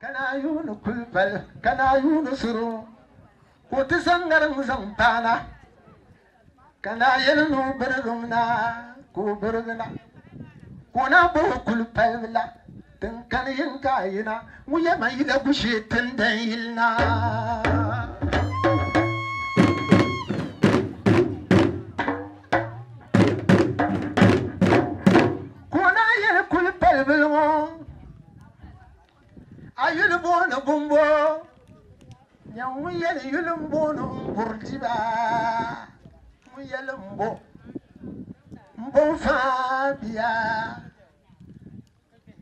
kana yunu kulpal kana yunu suru ko ti sangaran zampana kana yelnu bergumna ko bergna ko na bo kulpal la tin kan yin kayina mu ya mai da bushe tin dan yilna ko na yel kulpal bilmo ayul bono bumbo nyawu yel yulum bono burdiba mu yelumbo mbo fabia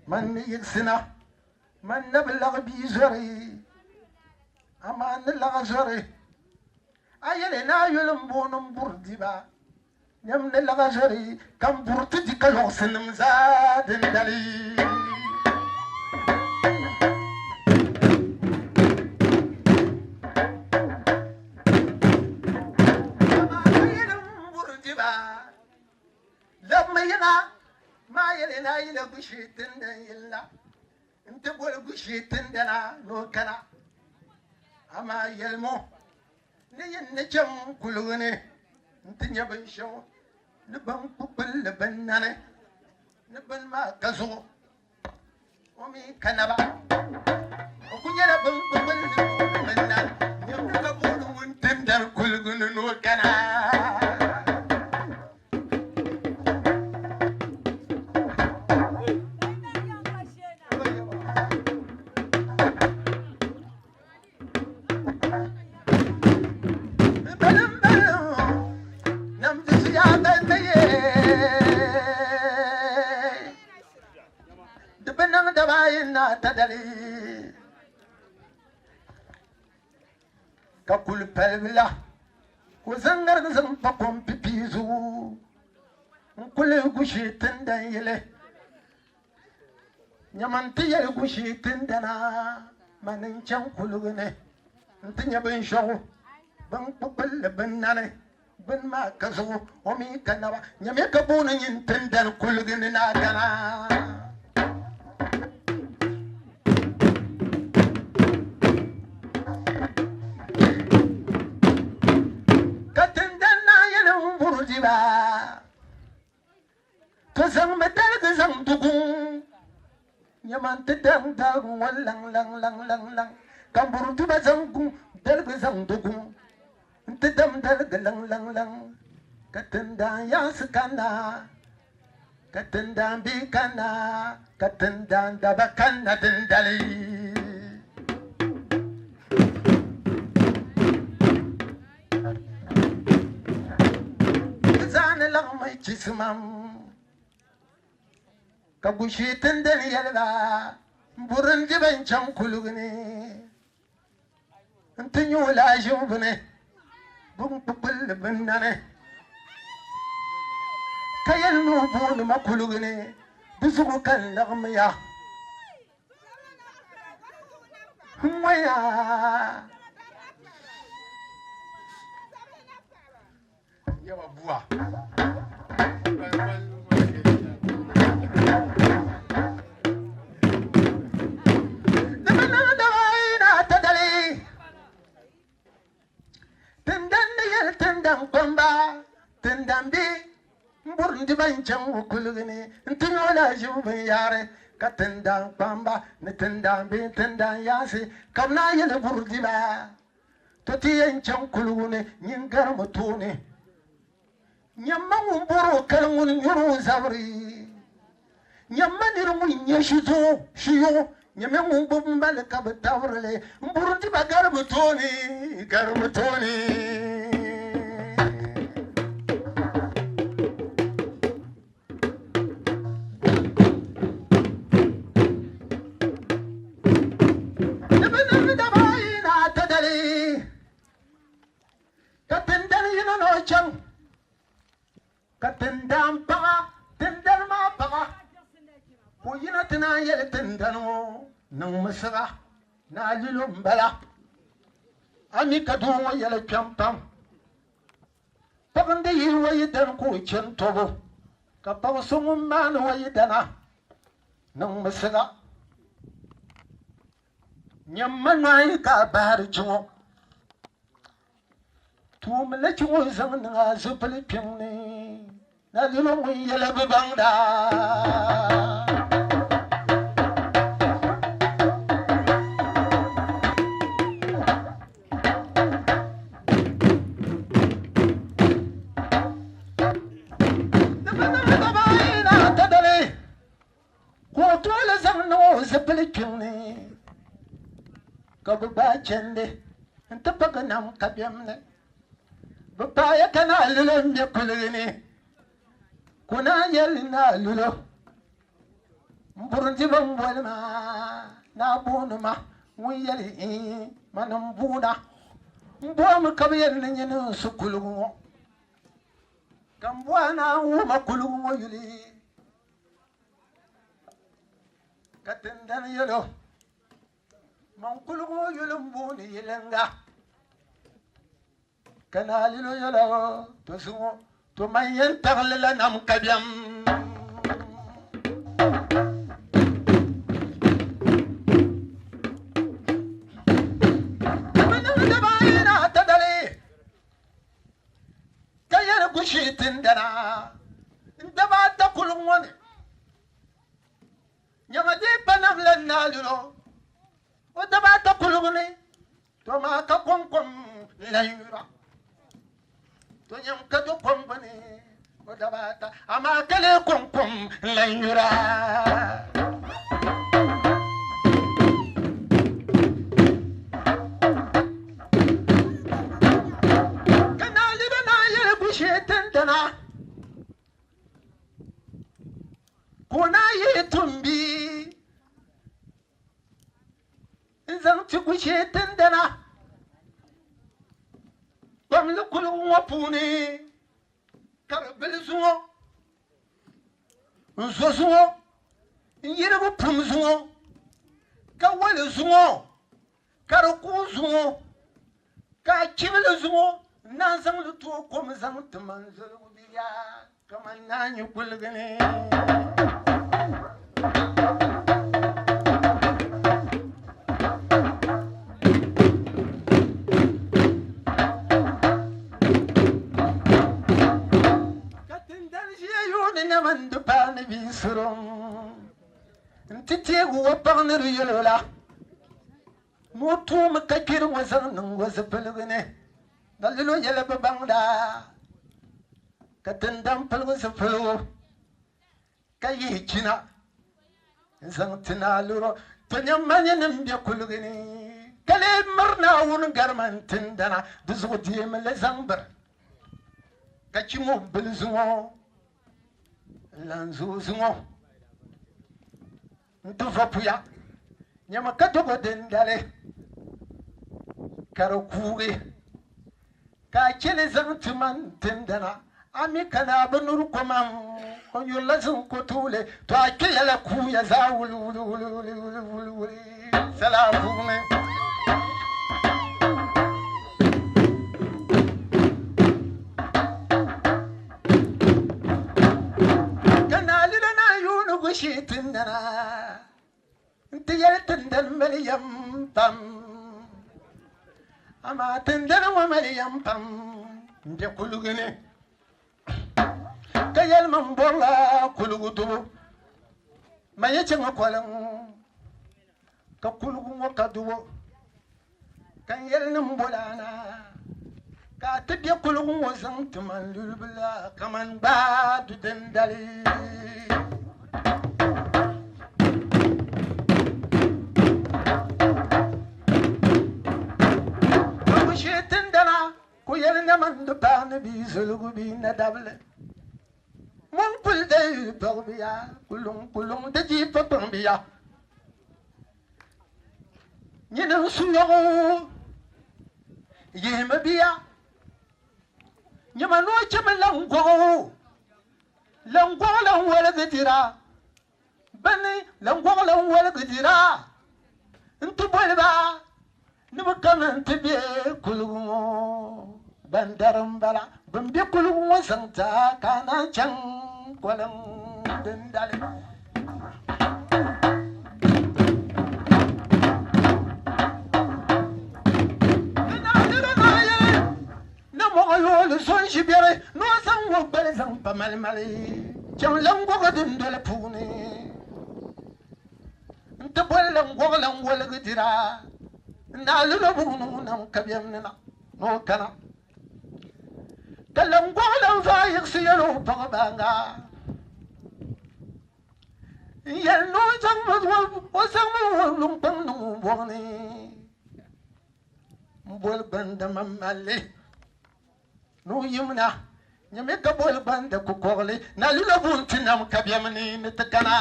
man yigsina man nablag bi zori aman la zori ayel na yulum bono burdiba nyam ne la zori kam burti dikalo sinum zadin dali ila gushitin dan yilla inta bol gushitin dana no kana ama yelmo ne yin ne jam kulune inta nyaban shaw ne ban kubul ne ban nane ne ban ma kazo o mi kanaba o kunyala ban kubul ne ban nane nyam ka bolu mun tindar kulune no kana tadali ka kulpalbila ko zangar zan pakon pipizu kule gushi tindan yele nyamanti yele gushi tindana manin can kulugune ntinya bin shaw ban kubul bin nane bin ma kazo omi kanaba nyame ka bona yin tindan kulugune na dana kazang medal kazang dugung nyaman tedang dagung lang lang lang lang lang kambur tu bazang gung dal kazang dugung tedam dal lang lang lang katenda ya sekana katenda bikana katenda dabakana dendali zane lang mai chismam kagushi tendel yalba burun jiban can kulugune antinyu la jubne bun pupul bunane kayal no bun makulugune bisugo kan lagmaya humaya yawa buwa tendambi mburndi bancham ukulugini ntinyola jubin yare ka tendam pamba ne tendambi tendam yasi kamna yele burdi ba to tiyen cham kulugune nyingar mutune nyamma ngumburu kalngun nyuru zabri nyamma nirmu nyeshizo shiyo nyame ngumbu mbale kabtawrele mburndi ba garmutuni katendam paga tendal ma paga ko yina tana yele tendano nang masara na lilum bala ami kadu yele champam pagande yiwa yidan ko chentobo ka pawsum man wa yidana nang masara nyammanai ka bar jungo tum la jungo zang na zupal pyangni na lilo mui yala bangda Kabuba chende, ntapaganam kabyamne. Bapaya kana lulo nyakulini. Kuna yelina lulo. Mburunti bambwelma, na bunuma, wiyeli manambuna. Mbwam kabyen nyinu sukulumo. Kambwana uma kulumo yuli. Katendan yelo. Mankulumo yulumbuni yelenga kana lilo yolo to sumo to mayen tarlela nam kabyam manam bayina tadale kayana gushitin dana ndaba ta kulumone nyama de panam len nalilo o daba ta kulugni to ma ka konkom layura to nyam ka do kombani o daba ta ama kale konkom layura kana liba na yele bushetan dana kuna yi tumbi zang ti kushe tendana bam lu kulu wapuni karabil zuo zuo yiri pum zuo ka wal zuo karaku zuo ka kibil zuo na zang lu to kom zang tman zulu biya kaman nanyu kulgane Titi wapang yola Mutu makakir wasang was a pelugane. The little yellow bangda Katendam pel was a fellow Kayi China Zantina Luro Tanyam Manyan and Yakulugani Kale Marna un garment tindana this would be Melezamber Kachimu Belzumo Lanzuzumo Ntuvapuya Nyamakatogo dendale Karokuge Kachele Zantuman tendana Amikana Benuru Komam on your lesson Kotule to Akela Kuya Zawulu Salam Tindana Tiyatindam Meliam Pam Amatindana Meliam Pam Jakulugene Kayal Mambola Kulugutu Mayachama Kwalam Kakulugu Kaduo Kayel Nambolana Katibia Kulugu wasn't to man Lulbula come and bad to Dendali Mandu Parnaby, Zulubi, Nadable. One pull day, Borbia, Pulum, the Jeep of Bombia. You know, Suno Yemabia Yamano Chamelango Langola, where the Tira Benny, Langola, where the Tira into Bolva never come to be a Kulumo. Bandarambala, Bumbikulu wasanta, Kana Chang, Qualam, Dendali. zang pa mal mali cham lang go ga dun dole puni nta bolan go lan wol ga dira na lu no bu no nam kabyam na no kana kalam go lan fa yaksiyo pa banga yel no zang mo wo zang mo lung pang no bo ni bol banda mamale no yimna nyame ka bol banda ku kogle na lu no bun tinam kabyam ni nitakana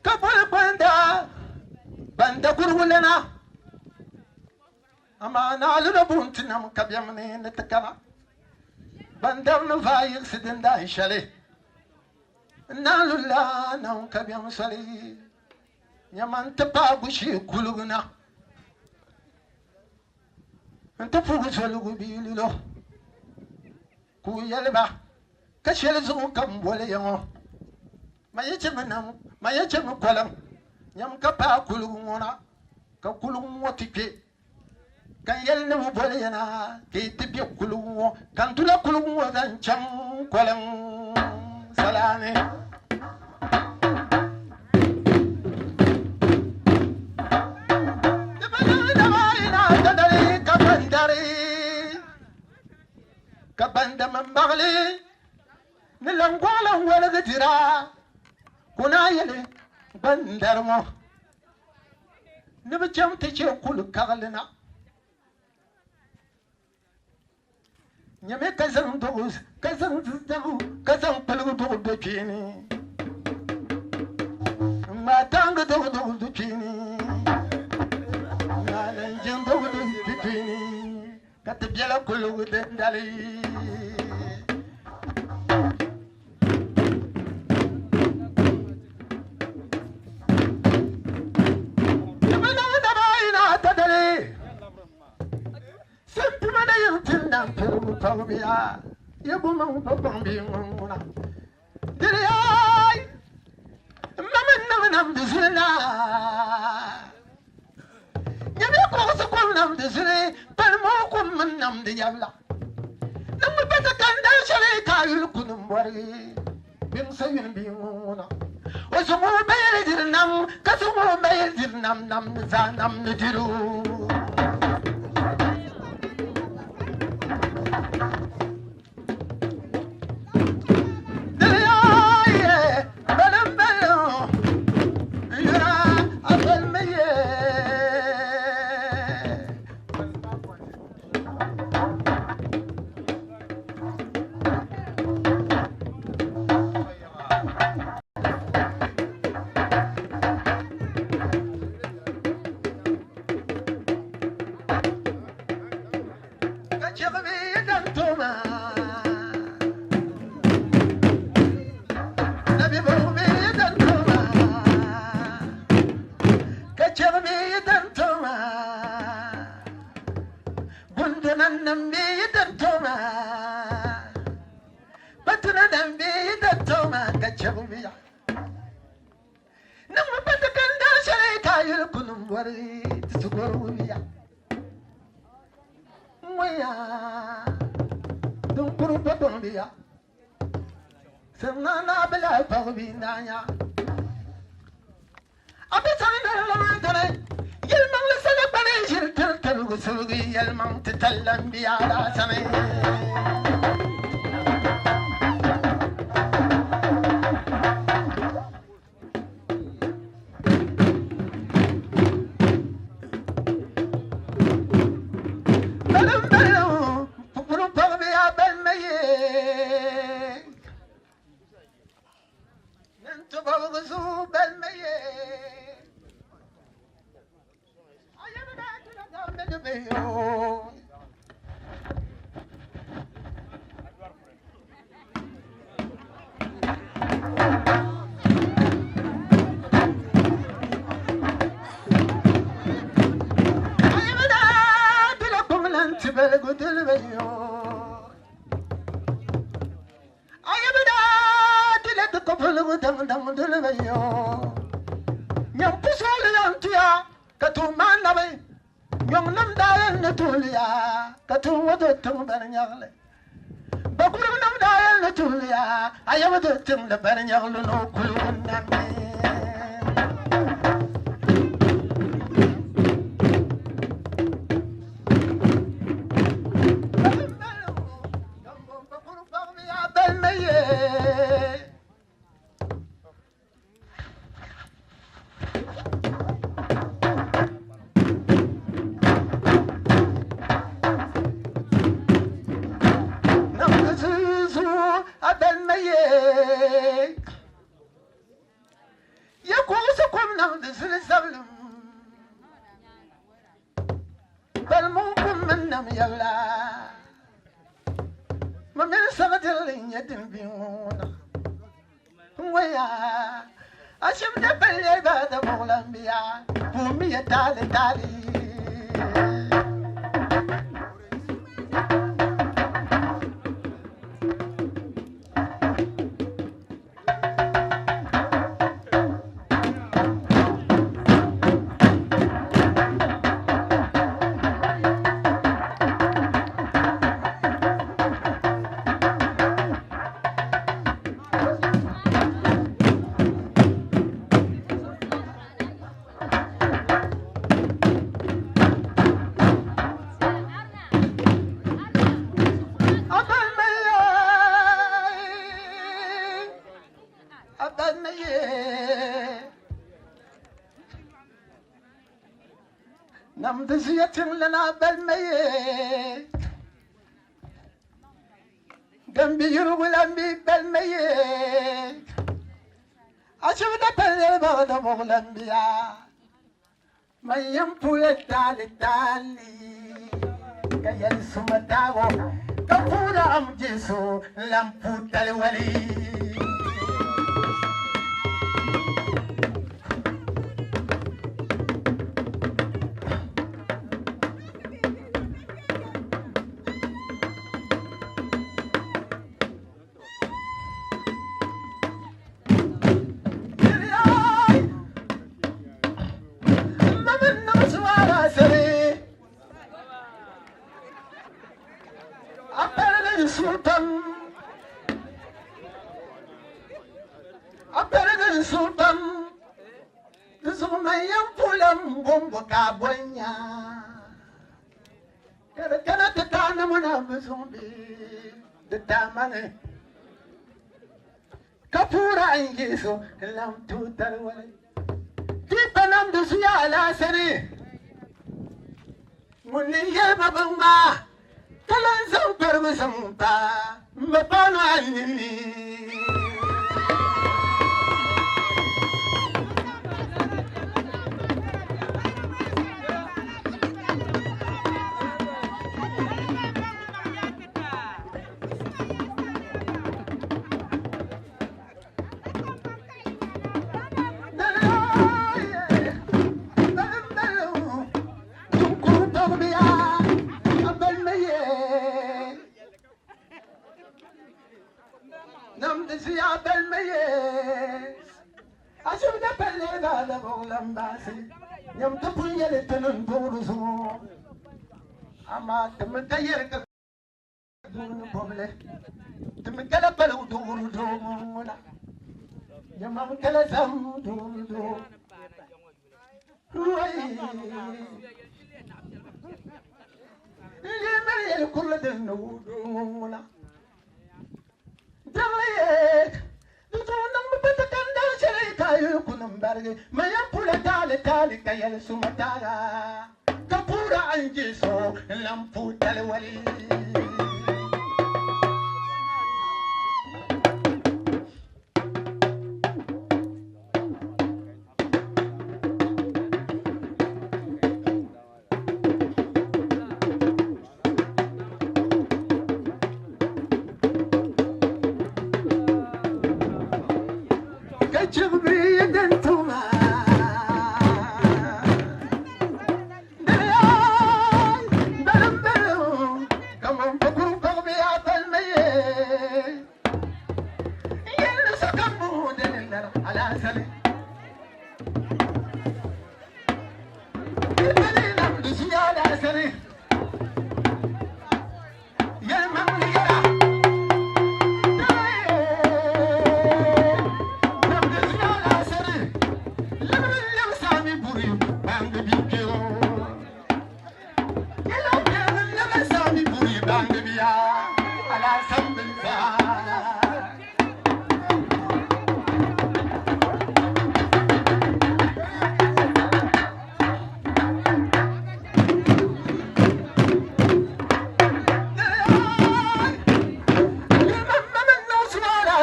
ka bol banda gurwulana ama na lu no bun tinam kabyam ni nitakana bandar no vayik sidinda ishale nalula na kabyam sali nyaman tapa gushi kuluguna anta fugu solugu bililo ku yalba kashel zu kam bole yango mayeche manam mayeche kolam nyam kapa kulugu ngona ka kulugu motike kan yel ne bole yana ke tibi kulugu kan tula kulugu dan cham kolam salame kabanda mambagli nilangwala wala gidira kuna yele bandarmo nibacham teche kul kagalina nyame kazan dogus kazan palgu dogu bepini matanga dogu bepini nalanjin dogu bepini katbyala kulu dendali Tawbiya yabu man babban bi ngona dire ay nam bisila yabe ko so ko nam bisile par mo ko man nam de yalla nam bata kan da shale kayul kunum wari bin sayin bi ngona o so mo bayre dir nam ka so mo bayre dir nam za nam diru tu manabe nyong nam dayen na tulia ka tu wado tung bar nyagle bakulu nam dayen na tulia ayawa do tung la bar nyaglu no kulu nambe nam desiyatin lana bal maye gambi yurgulan bi bal maye ashubda pale bada moglan biya mayam pule tali tali kayal sumatago kapura amjisu lampu talwali Sultan, Zumayam Pulam Bombo Cabuena. Cannot the Tanamana Zumbi, the Tamane Kapura and Giso, Lam to Tarway. Deepanam the Siala Seri Munia Babamba, Talanzam Pervazampa, Mapana Nini. Nam desiya bel mayes ashum da pelle da la bolam basi nyam to punya le tanun buru so ama tum tayer ka dun boble tum kala palu duru do na nyam am kala sam duru do ruai le mel kullu den no na Mayam pula tali tali kayal sumatara kapura anjiso lampu talwali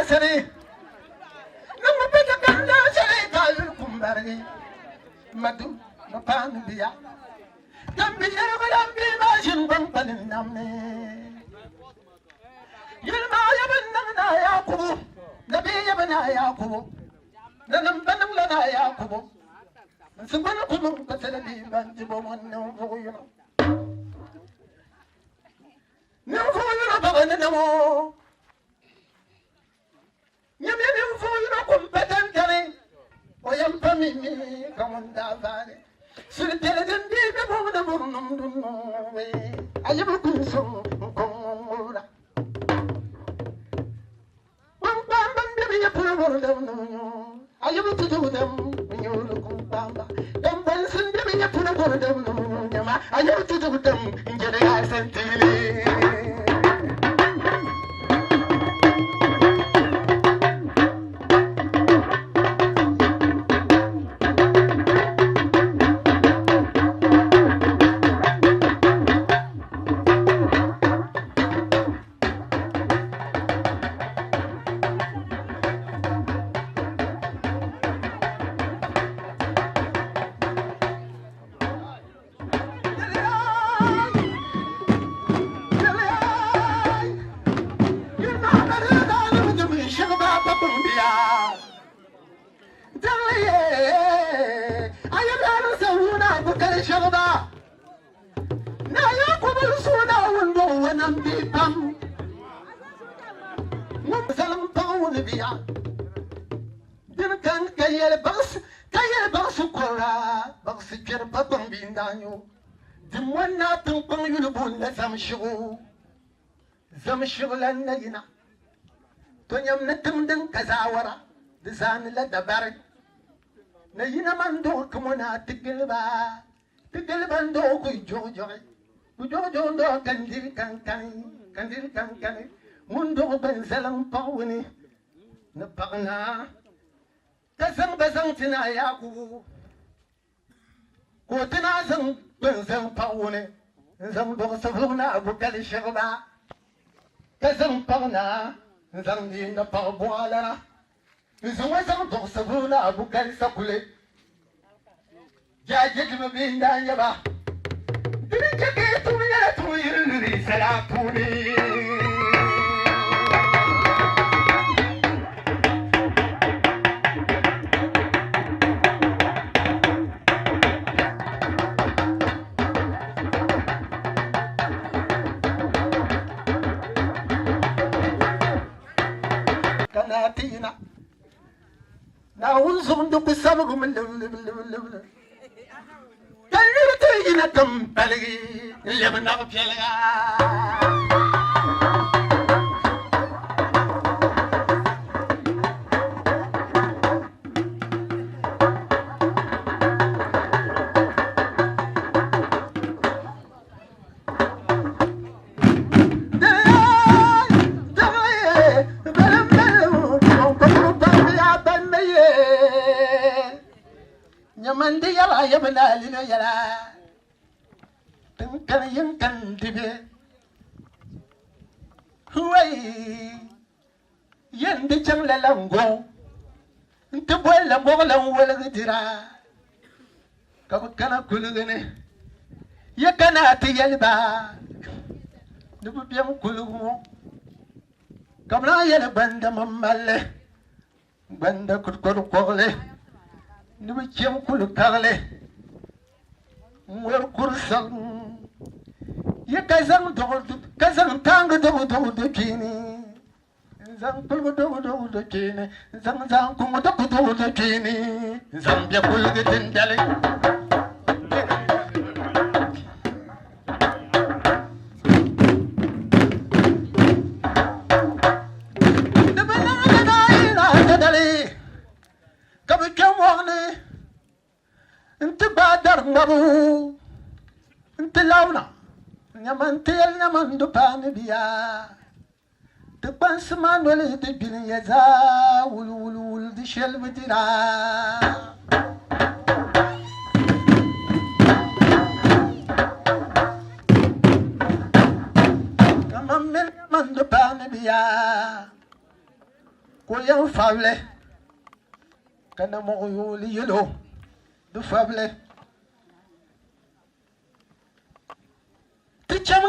sani namu beta ganda sani kayul kumbari madu mapan biya tambi yara balambi majin bambanin namne yulma yaban na yakubu nabi yaban yakubu nanam banam lana yakubu sibana kumum kasalani banjibo wanno buyuna Nufuyuna bagana namo Nyame nufuyuna kumpetentane Oyampa mimi kamunda vare Sirtele dendi bebona burnum dunwe Ayabu kunsum kumura Wampambam bibi yapura burdam nunyo Ayabu tududam nyulu kumpamba Damban sun bibi yapura burdam nunyo Nyama ayabu tududam njere asantile Zamshighlan nagina Tonyam natumdin kazawara Dizan la dabari Nayina mando kumuna Tigilban do kujojo do kandil kankani Mundo benzalang pawini Napagna Kazang bazang tina yaku Kutina zang benzang pawini Zang do savuna abukali shagba Kazang pagna, zang di na pagbuala, zang dong sabuna abukal sa kulit. Jajit mabinda niya ba? Dinigyan tumiya na tuwiri sa lapuni. Tina na unzum du bisabu gumle Tanir tayina kampalgi lebna pelaga Mandi yala yamana lina yala Tengkan yang kan tibe Huai Yang di chang la langgo Ntubuel la mola wala gidira Kabukana kulugene Yakana ti yalba Nubu biyam kulugu Kamna yala banda mamale Banda kurkuru kogole Nubu chem kulu kagle Mwer kursang Ye kazang tang do kini Zang pulgu do kini Zang kungu do kini Zang bia kulgu tindale Nabu Ntilawna Nyamantel nyamandu pani biya Tukpan seman wale te bilin yaza Wul di shel vitira Nyamandu pani biya ko yan fable kana mo yuli yelo du fable ti cham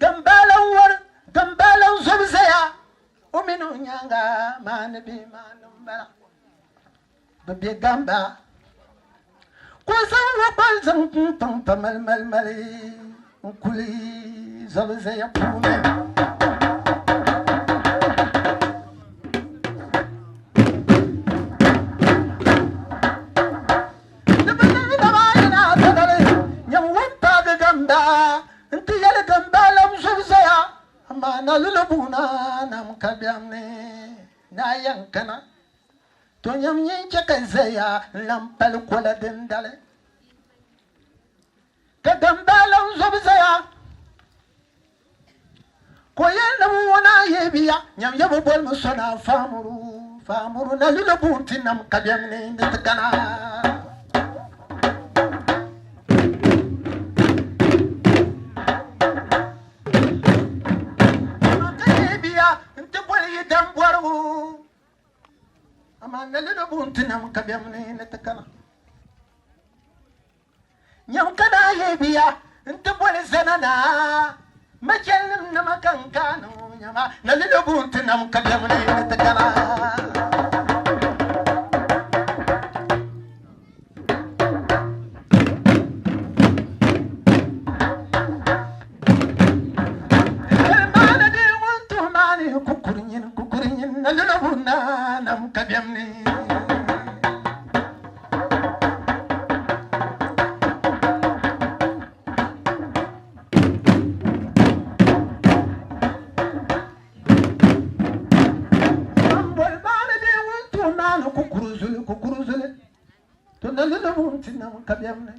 gamba lawar gamba law zobzaya o minu nyanga man bi manum bala be gamba ko san wa bal zam pam pamal mal mali kuli zobzaya pume na lulubuna nam kabyamne na yankana to nyam nyenche kazaya lampal kola dendale kadambalam zobzaya ko yanda wona yebiya nyam yabo bol musona famuru na lulubunti nam kabyamne ndakana nalina buntinam kabyamne natakana nyam kana yebiya nta bole zanana majalnim namakankano nyama nalina buntinam kabyamne natakana mana de wonto mani kukurinyin nalina bunna nam kabyamne nam kabyamne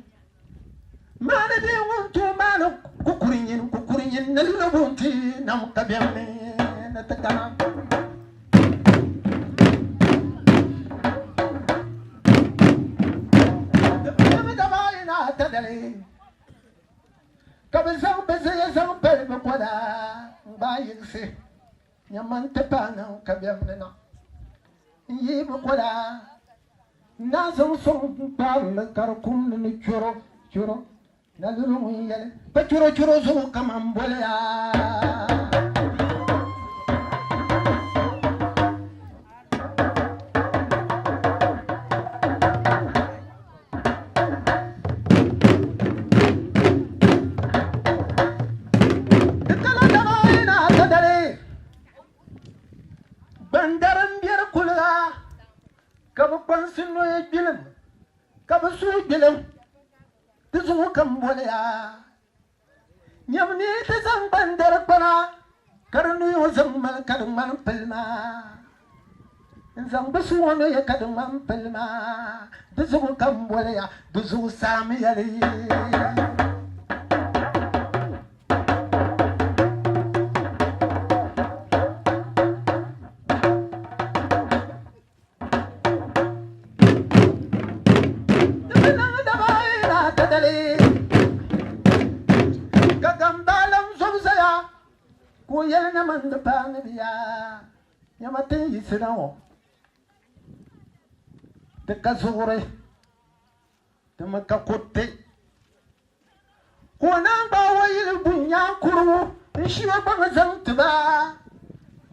mana de wonto mana kukurinyin nalina bunti nam kabyamne natakana kabizang bezang pel makwada bayingse nyaman tepana kabyamne na yi makwada na zan son parle karkum ni churo na lulu yele pa churo zo kamam bolya bandaram biar kula kabu pansin no gilam kabu su gilam tizu kambolya nyamni tizam bandar pana karnu yo zammal kadman palma zam basu wono ya kadman palma tizu kambolya tizu sami yali yelna man da pan biya yamate yisrawo te kasure te makakotte ko nan ba wayil bunya kuru shi ba ba zan tuba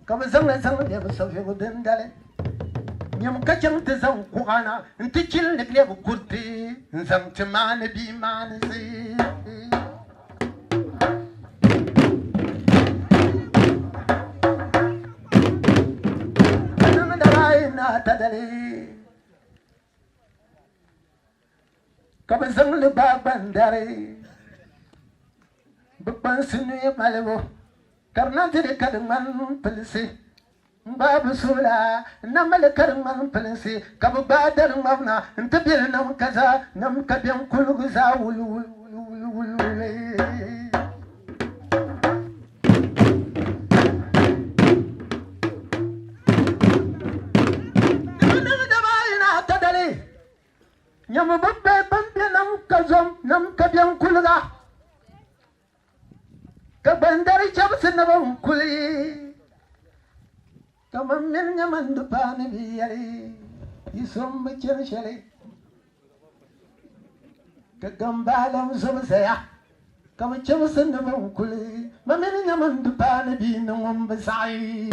ka ba zan ne ba sauye gudun dale nyam ka jam te zan ku ana nti kil ne le kurti zan te man bi man zi tadale kabazang le bandare bukban sinu malebo karnante de kadman pelsi babu sula namal karman pelsi kabu badar mavna ntabil nam kaza nam kabyan kulgu zawul nyam babbe bambe nam kazom nam kabyan kulga ka bandari chabse nabam kuli ka kama min nyamandu pani biyari isom chen shele ka gambalam zum saya kama chemsen na kuli mamin nyamandu pani bi nongom basai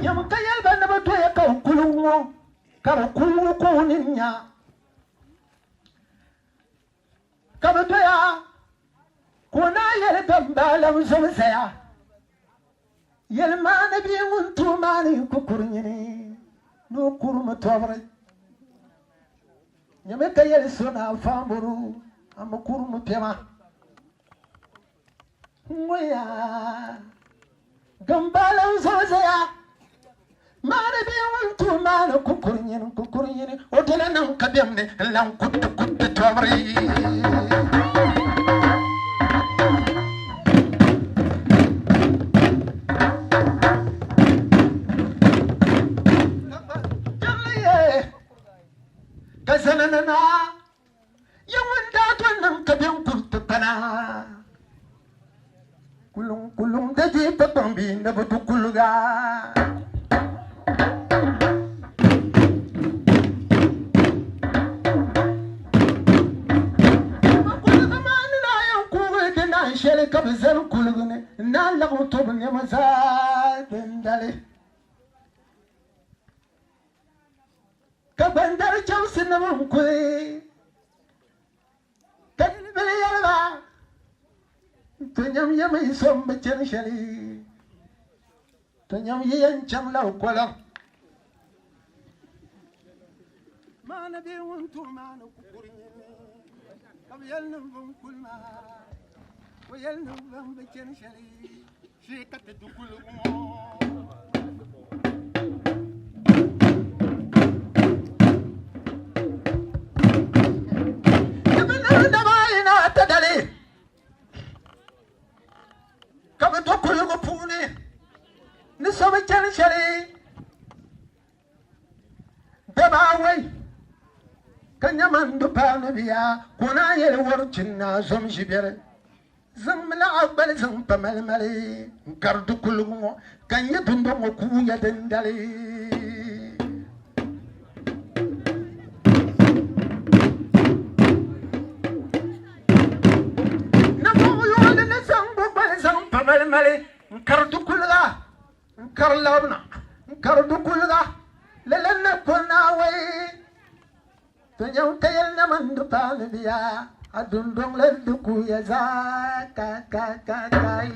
yam kayal bana bato ya ka kulungo kama kulungo ko ninya kama to ya kona yel gambalam zum saya yel mana bi untu mani kukurnyini no kurma tobre nyame kayel sona famburu am kurma tema moya gambalam zum saya mana bi untu mani kukurnyini o tele nan kabemne lan kuttu tobre kasanana yawan datuan nan kabin kurtukana kulung da je papambi na batu kuluga shele kabzal kulugune na lagu tobne maza bendale kabandar chawsin mun kwe kadbele yalba tanyam yamay sombe chen sheli tanyam yen cham law kola mana be wontu mana kukurin kabyal num kulma ويل نوم بكن شري شيكت دكول يبنا دماينا تدلي كم دكول غفوني نسوم بكن شري دباوي كن يمن دبان بيا كنا يلورجنا زم جبير زملا أقبل زم بمل ملي كردو كلهم كان يدندو مكويا دندالي نفو يولد زم بمل زم بمل ملي كردو كلها كرلابنا كردو كلها للنا كنا وي تنيو تيلنا من دبال بيا adundong lenduku ya zaka kai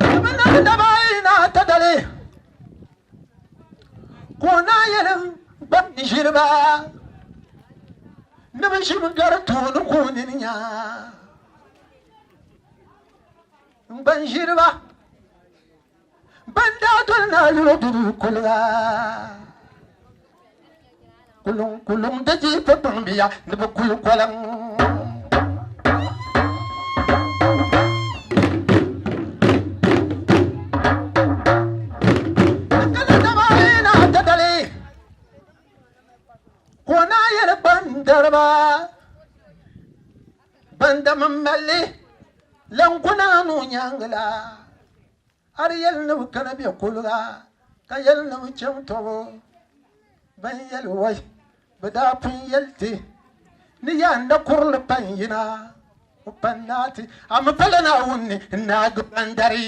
abana dabai na tadale kona yelam ban shirba nabi shimgar tunu kuninya ban shirba banda tulna lulu kulga kulung daji papambiya nabu kul kolang kala dabaina tadali kona yel bandarba banda mamali langkuna nu nyangla Ariel no kana bi kulga kayel no chamto bayel way bada pun yelti ni yanda kurl panyina upannati am palana wunni nag bandari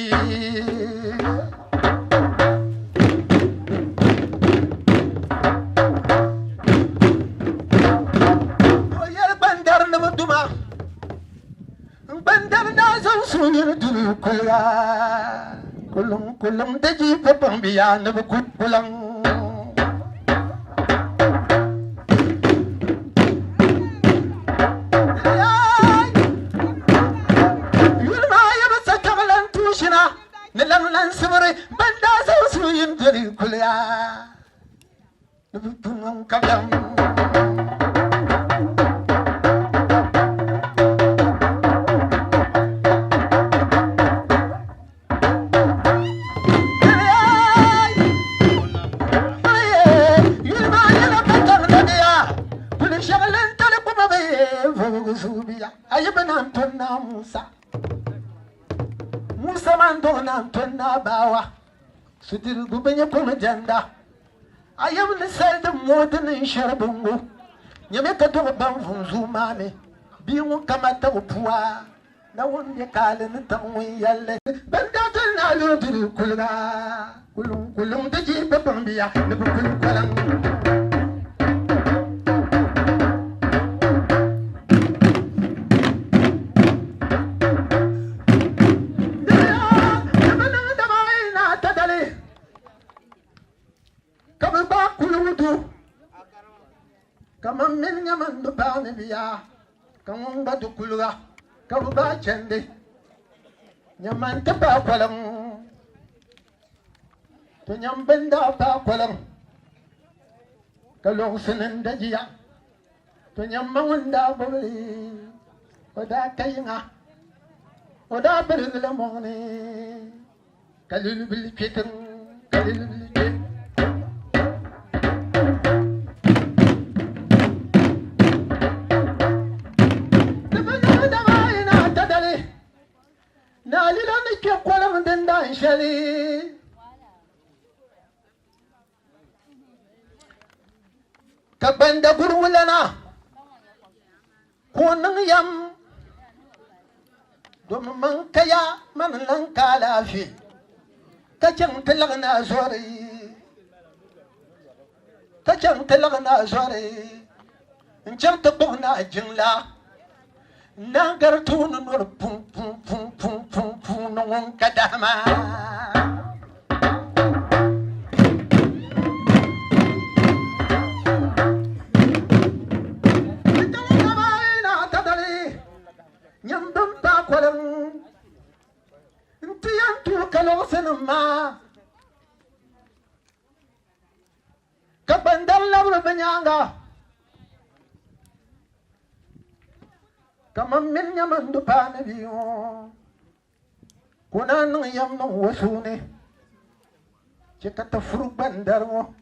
oyel bandar no duma bandar na zan sunir dul kulga kulum daji papambiya nabu kulang yulma yabsa kamalan tushina nilam lan simre banda sausu yin dali kulya nabu tunang kalam Musa Musa man do nan ton na bawa sudir gubanya kuma janda ayam ne sel de modin sharbungo nyame ka do ban funzu mame bi mu kamata upuwa na wonde kalin tanwi yalle banda tan na ludur kulga kulum de ji babam biya ne kulum kalam Kama min nyaman do ba mi biya kama ba do kulga ka ba chende nyaman ta ba kwalam to nyam benda ba kwalam ka lo senen da jiya to nyam mawanda boli oda kayinga oda bergla mone kalul bil fitan kalul bil shali kabanda gurwulana kunun yam domin man kaya man lanka lafi kacin talagna zore in can ta bugna jinla na gartun nur pum pum pum pum pum pum non kadama nyambam pa kwalam ntiyan tu kalo senma kabandal labra banyanga kama min nyaman du pa biyo kuna nung yam nung wasune chekata furu bandar mo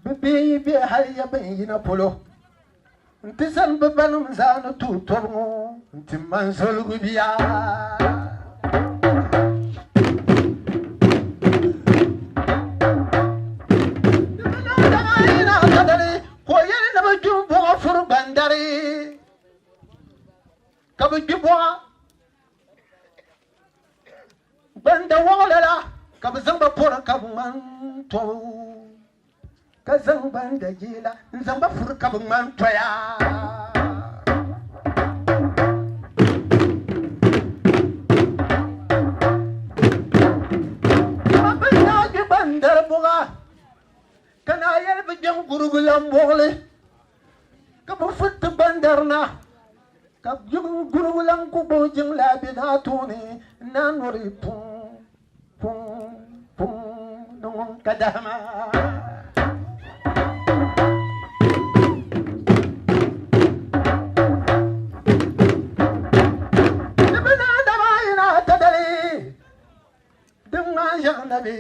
bibi bi haya bayina polo ntisan babanum zanu tu tormo ntiman sol gubiya ko yele na bajumbo furu bandari kabu jibwa banda wala kabu zamba pora kabu man to ka zamba da jila zamba fur kabu man to ya banda ji bandar buga kana yel bijam gurugulam bogle kabu fut bandar na kab jung gurulang ko bojing labi na tuni nanori pung pung pung nung kadama nabana damay na tadali dunga yang nabi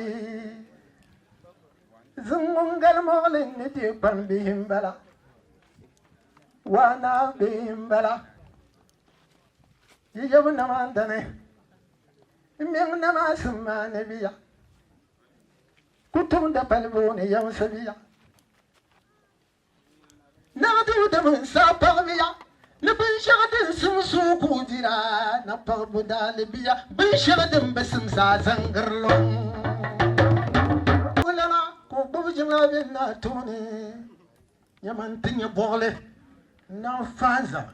zungal moling ni ti pan bihimbala wana bihimbala yiyab namandane ming namasma nabiya kutum da palboni yam sabiya nadu da mun sapabiya na bin shagadin sun su kujira na parbu dalibiya bin shagadin basim sa zangarlon ulana ko bujin labin na tuni yamantin ya bole na faza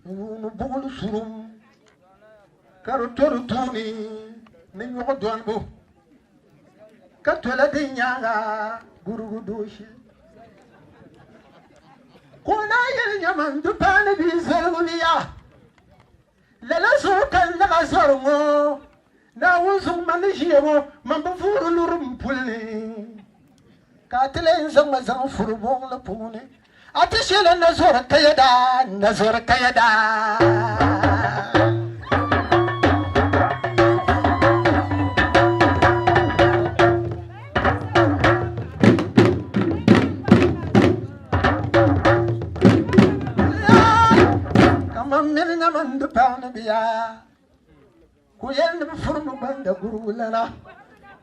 nu bolu surum karutoru tuni ni nyoko duanbo katola de nyaga gurugudushi kona yel nyaman du pane bi zeruniya lala so kan la zormo na wuzu manishiyemo mambu furu lurum pulni katele zama zan furu bon la pune atishela nazor kayada paɣa ni biya ku yɛli ni bi furi mi gbanda gurugu lana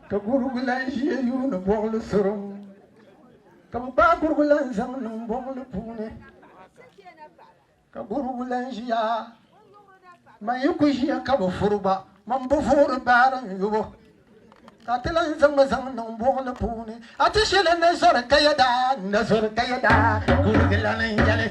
ka gurugu lan ʒiya yuuni buɣuli surum ka bi gbaai gurugu lan zaŋ niŋ buɣuli puuni ka gurugu lan ʒiya man yi ku ʒiya ka bi furi gba man bi voori baarin yubo ka ti lan zaŋ mi zaŋ niŋ buɣuli puuni a ti shili ni zori ka yɛda gurugu lan n yɛli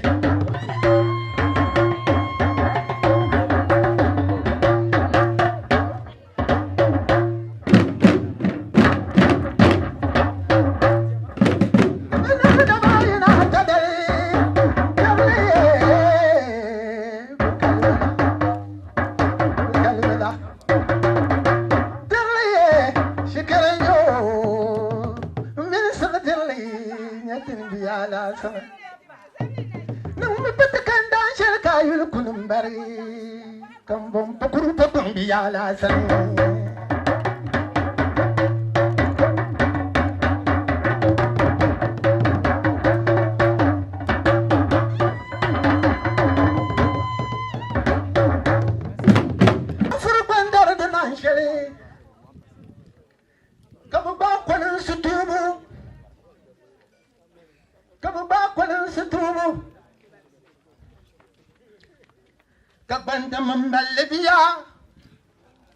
Kabanda mamballe biya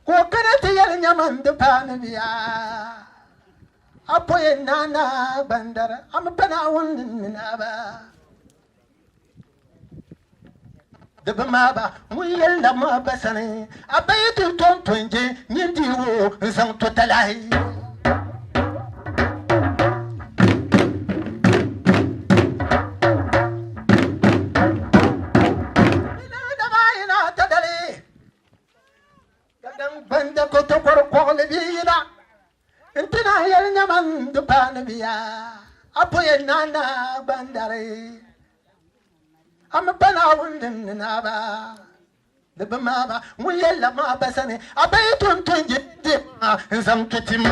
ko kana ta yar nyaman da fana biya apoye nana bandara am pana wondin na ba da ba ma ba mu yalla ma basane abaytu ton tonje nyindi wo zan to talai banda ko to kor ko le biina intina yel nyaman du pan biya apoye nana bandare am bana wundin na ba de bama ba mu yella ma basane abay ton ton jidde zam tutim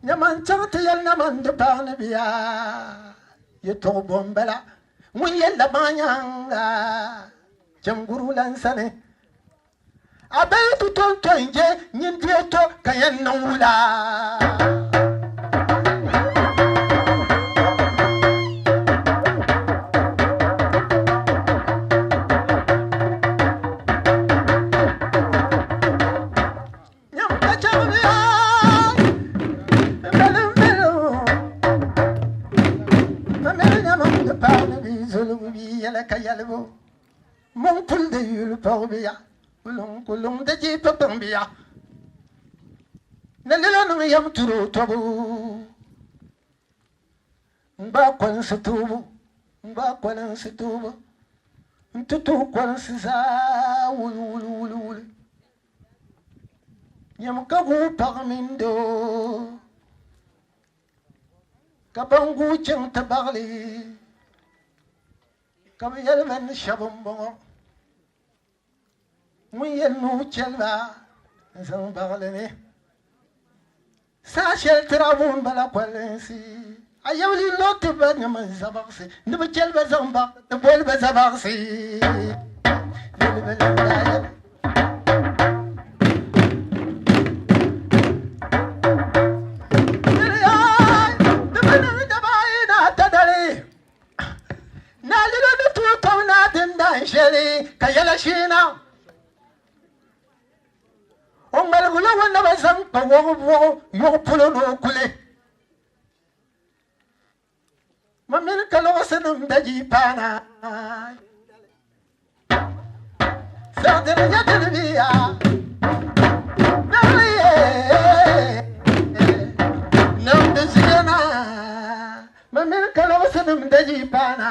Nyaman chanta yal naman de bana biya ye to bombala mun yalla banyanga janguru lansane abay tu ton tonje nyin dieto kayen nula mon pul de yul parbia kulung de ji pambia na lelo no yam turu tobu mba kwan situbu ntutu kwan sa wul nyam kabu parmindo kabangu chang tabali Come yel men shabumbo mu yel nu chelba zan baglene sa shel trabun bala kwalensi ayawli lotte ba nyama zabaxi ne ba chelba zan ba de bol ba zabaxi kayala shina on malgula wonna bazam pa wo yo pulo no kule mamin kalo sanum daji pana sadere yadere biya naliye nam bezina mamin kalo sanum daji pana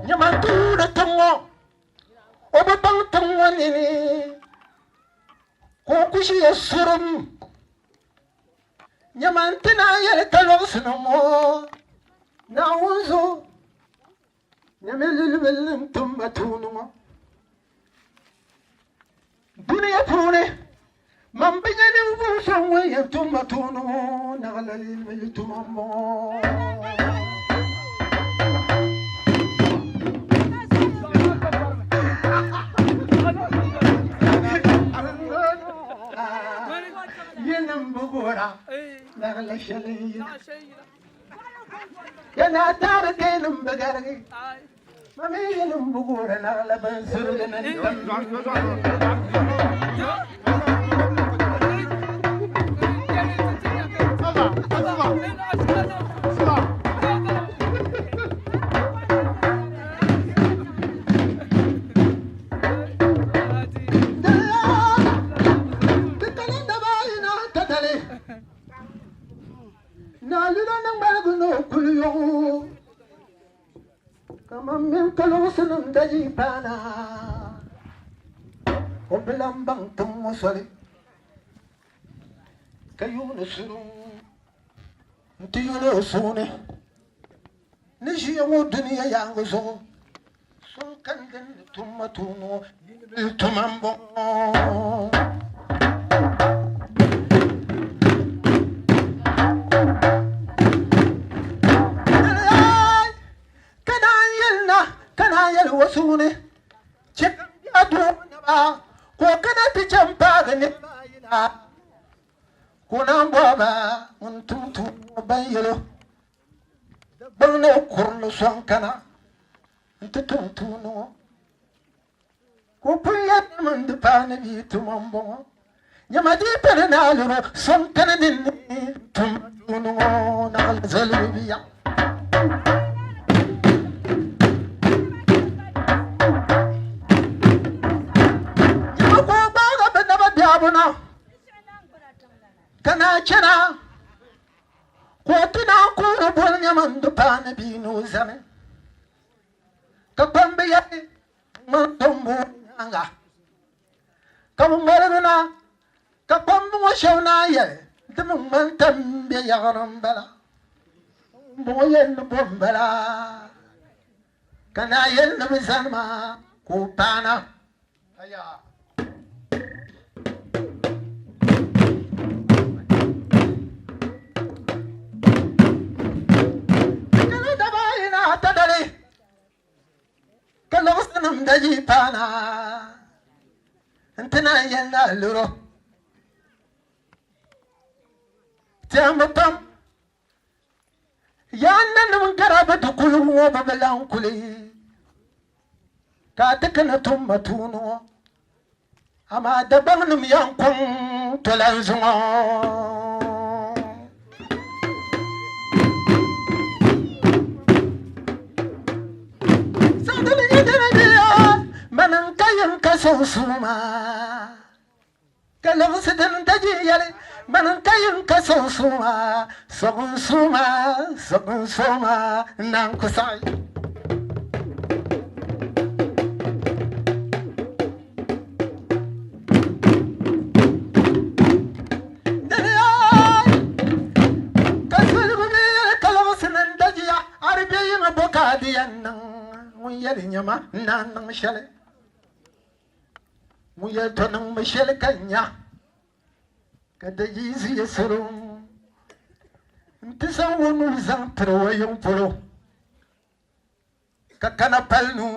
nyamantu de tongo oba bang tongo nini ko kushi yasurum nyamantina yele talo sinomo na unzo Yamelilum tumatuno. Dunia pune. Mambinyani uvusangwe ya tumatuno. Nagalil tumambo. Yenambugura. Nagalashali. Yana tara kenum bagari. Mami yenambugura nagalaban surganan. Kalusunum daji pana Oblambang tumusali Kayuna sunu Ntiyuna sune Nishiyamu dunia yangu so Sunkanden tumatuno Tumambo wasune cek adu ba ko kana ti champa gane ba kuna baba mun tutu bayelo bana kurlu sonkana tutu no ko puya mun de pana bi tumambo nyama di pere na lu sonkana din tum no na zalbiya kana chana ko tuna ko bol nyaman do pana bi no zame ka pambe ya man tombo anga ka mo marana ka pambo mo shawna ya dum man tambe ya garam bala mo yen bombala kana yen no zanma ko pana aya Kalusunum daji pana Antena yena luro Tiamapam Yana namangara batukulu wababalang kuli Katakana tumatuno Ama dabang num yankong tulanzungo Manang kayang kasusuma Kalau sedang taji yale Manang kayang kasusuma Sokun suma Nang kusay Kasul gumi kalau sedang taji ya Arbi yung abokadiyan nang Yali nyama nang shale Muya tonang mashal kanya kada yizi yasrum ntisawunu zang troyong polo kakana palnu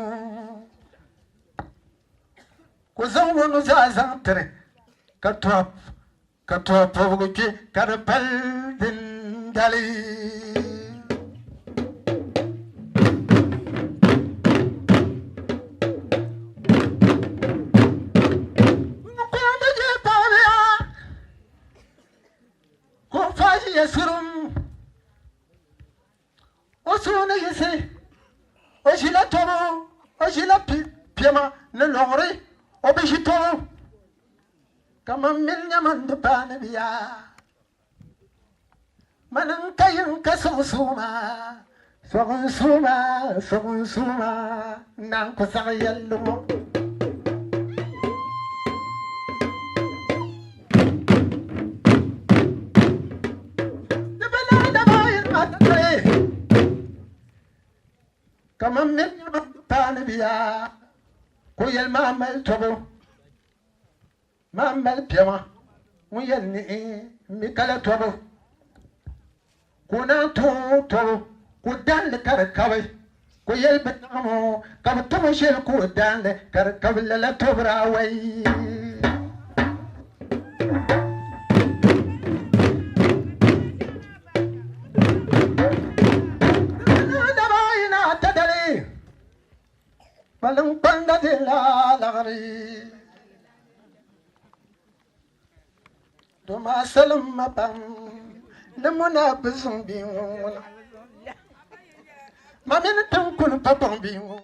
ko zawunu za zang tre katwa pawuke kada pal din dali Yasurum Osuna yese Oshila toro Oshila piema Nelore Obishitoro Kama milnya mandupana biya Manang kayang kasusuma Sogun suma Nang kusakayalo Kama milnya biya ko yel ma mal tobo ma mal piama mu yel ni mi kala tobo ko na to ko dan le kar kawai ko yel betamo ka to shel ko dan le kar kawla la tobra wai Balang panda de la lagari do ma salam ma pam lemona bezum bi wona ma men tan kun pa pam bi